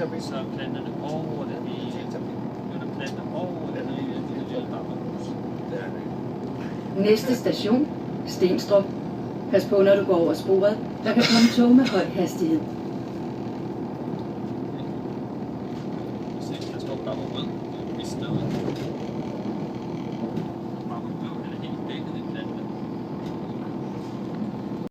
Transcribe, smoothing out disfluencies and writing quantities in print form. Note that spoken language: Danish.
Så planterne over det hele. Planter over det hele. Næste station, Stenstrup. Pas på, når du går over sporet. Der kan komme tog med høj hastighed. Der står bare rød. Vi stedet.